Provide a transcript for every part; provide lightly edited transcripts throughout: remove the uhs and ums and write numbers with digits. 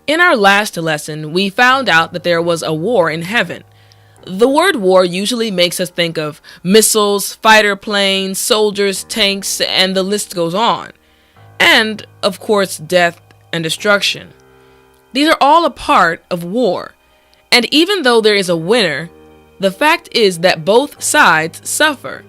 In our last lesson, we found out that there was a war in heaven. The word war usually makes us think of missiles, fighter planes, soldiers, tanks, and the list goes on. And, of course, death and destruction. These are all a part of war. And even though there is a winner, the fact is that both sides suffer.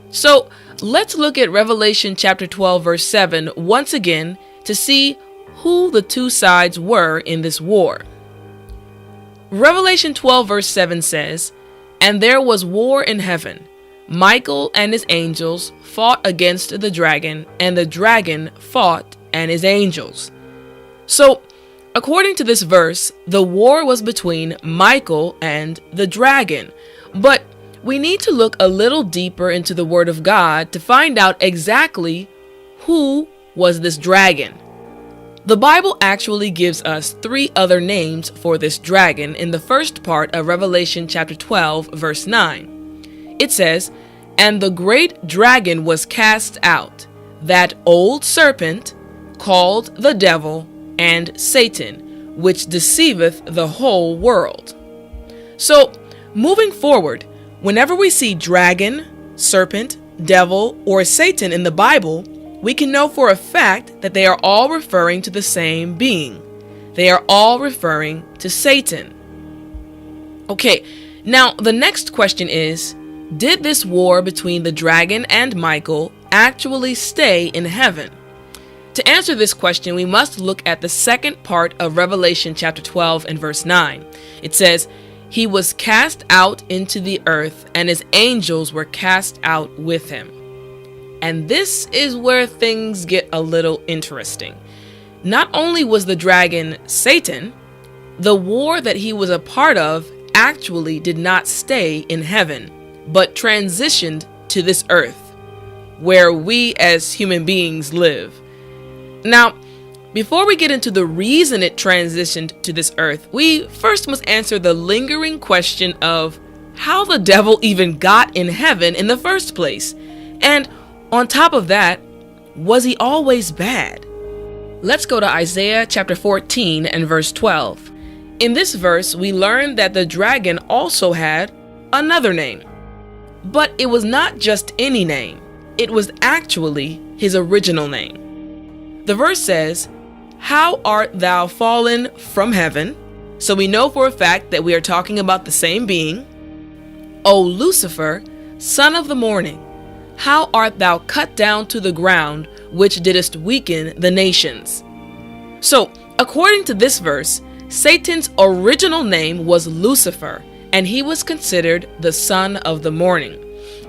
So, let's look at Revelation chapter 12, verse 7 once again to see who the two sides were in this war. Revelation 12 verse 7 says, "And there was war in heaven. Michael and his angels fought against the dragon, and the dragon fought and his angels." So, according to this verse, the war was between Michael and the dragon. But we need to look a little deeper into the Word of God to find out exactly who was this dragon. The Bible actually gives us 3 other names for this dragon in the first part of Revelation chapter 12, verse 9. It says, "And the great dragon was cast out, that old serpent, called the devil and Satan, which deceiveth the whole world." So, moving forward, whenever we see dragon, serpent, devil, or Satan in the Bible, we can know for a fact that they are all referring to the same being. They are all referring to Satan. Okay, now the next question is, did this war between the dragon and Michael actually stay in heaven? To answer this question, we must look at the second part of Revelation chapter 12 and verse 9. It says, "He was cast out into the earth, and his angels were cast out with him." And this is where things get a little interesting. Not only was the dragon Satan, the war that he was a part of actually did not stay in heaven, but transitioned to this earth, where we as human beings live. Now, before we get into the reason it transitioned to this earth, we first must answer the lingering question of how the devil even got in heaven in the first place. And on top of that, was he always bad? Let's go to Isaiah chapter 14 and verse 12. In this verse, we learn that the dragon also had another name. But it was not just any name. It was actually his original name. The verse says, "How art thou fallen from heaven?" So we know for a fact that we are talking about the same being. "O Lucifer, son of the morning, how art thou cut down to the ground, which didst weaken the nations?" So, according to this verse, Satan's original name was Lucifer, and he was considered the son of the morning.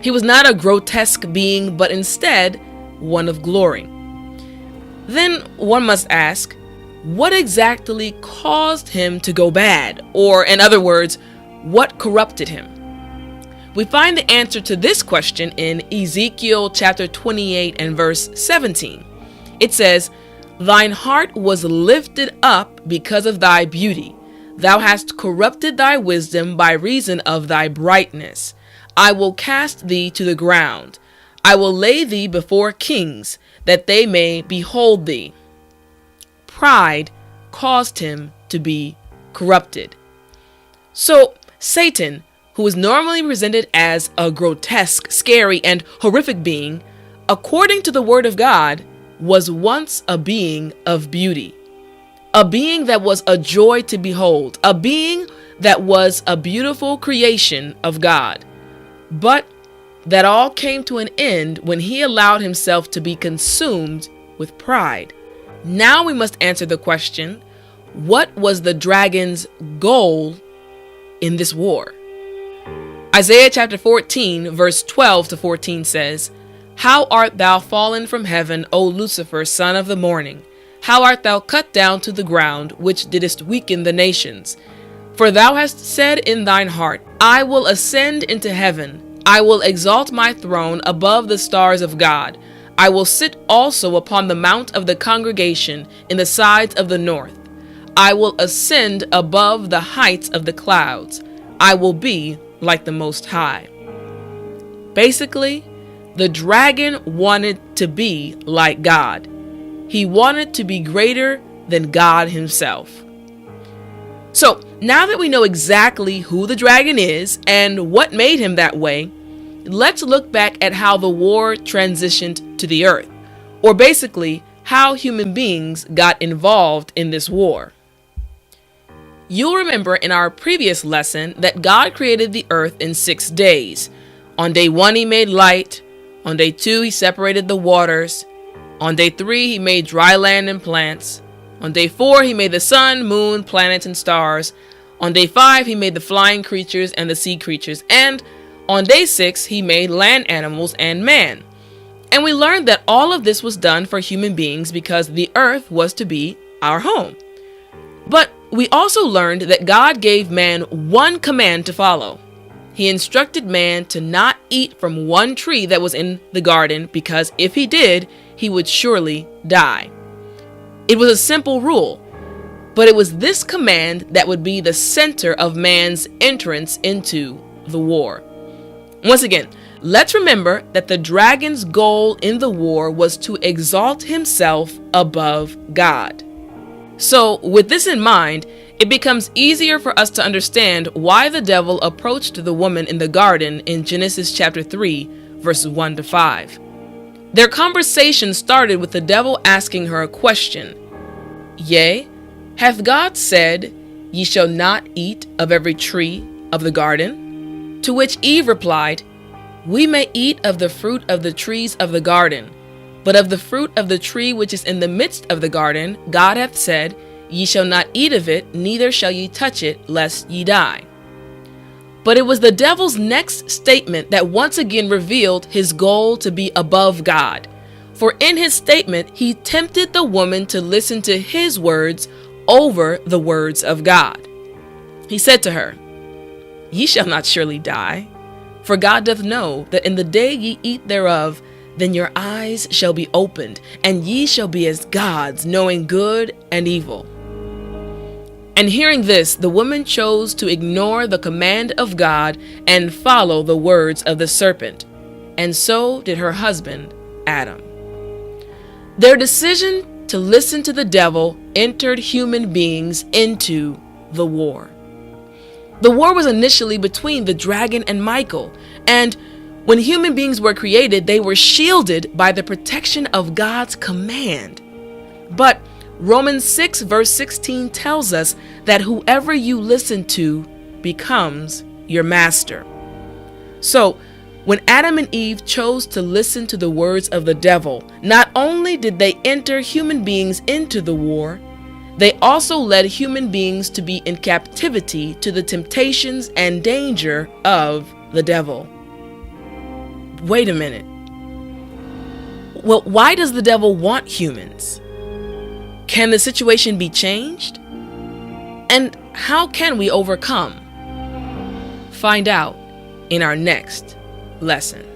He was not a grotesque being, but instead one of glory. Then one must ask, what exactly caused him to go bad? Or, in other words, what corrupted him? We find the answer to this question in Ezekiel chapter 28 and verse 17. It says, "Thine heart was lifted up because of thy beauty. Thou hast corrupted thy wisdom by reason of thy brightness. I will cast thee to the ground. I will lay thee before kings, that they may behold thee." Pride caused him to be corrupted. So, Satan, who is normally presented as a grotesque, scary, and horrific being, according to the Word of God, was once a being of beauty. A being that was a joy to behold. A being that was a beautiful creation of God. But that all came to an end when he allowed himself to be consumed with pride. Now we must answer the question, what was the dragon's goal in this war? Isaiah chapter 14, verse 12 to 14 says, "How art thou fallen from heaven, O Lucifer, son of the morning? How art thou cut down to the ground, which didst weaken the nations? For thou hast said in thine heart, I will ascend into heaven. I will exalt my throne above the stars of God. I will sit also upon the mount of the congregation in the sides of the north. I will ascend above the heights of the clouds. I will be like the Most High." Basically, the dragon wanted to be like God. He wanted to be greater than God himself. So now that we know exactly who the dragon is and what made him that way, let's look back at how the war transitioned to the earth, or basically how human beings got involved in this war. You'll remember in our previous lesson that God created the earth in 6 days. On day 1, he made light. On day 2, he separated the waters. On day 3, he made dry land and plants. On day 4, he made the sun, moon, planets, and stars. On day 5, he made the flying creatures and the sea creatures. And on day 6, he made land animals and man. And we learned that all of this was done for human beings because the earth was to be our home. But we also learned that God gave man one command to follow. He instructed man to not eat from one tree that was in the garden because if he did, he would surely die. It was a simple rule, but it was this command that would be the center of man's entrance into the war. Once again, let's remember that the dragon's goal in the war was to exalt himself above God. So, with this in mind, it becomes easier for us to understand why the devil approached the woman in the garden in Genesis chapter 3, verses 1 to 5. Their conversation started with the devil asking her a question. Yea, hath God said, Ye shall not eat of every tree of the garden? To which Eve replied, We may eat of the fruit of the trees of the garden, but of the fruit of the tree which is in the midst of the garden, God hath said, Ye shall not eat of it, neither shall ye touch it, lest ye die. But it was the devil's next statement that once again revealed his goal to be above God. For in his statement, he tempted the woman to listen to his words over the words of God. He said to her, Ye shall not surely die, for God doth know that in the day ye eat thereof, then your eyes shall be opened, and ye shall be as gods, knowing good and evil. And hearing this, the woman chose to ignore the command of God and follow the words of the serpent. And so did her husband, Adam. Their decision to listen to the devil entered human beings into the war. The war was initially between the dragon and Michael, and when human beings were created, they were shielded by the protection of God's command. But Romans 6 verse 16 tells us that whoever you listen to becomes your master. So, when Adam and Eve chose to listen to the words of the devil, not only did they enter human beings into the war, they also led human beings to be in captivity to the temptations and danger of the devil. Wait a minute. Well, why does the devil want humans? Can the situation be changed? And how can we overcome? Find out in our next lesson.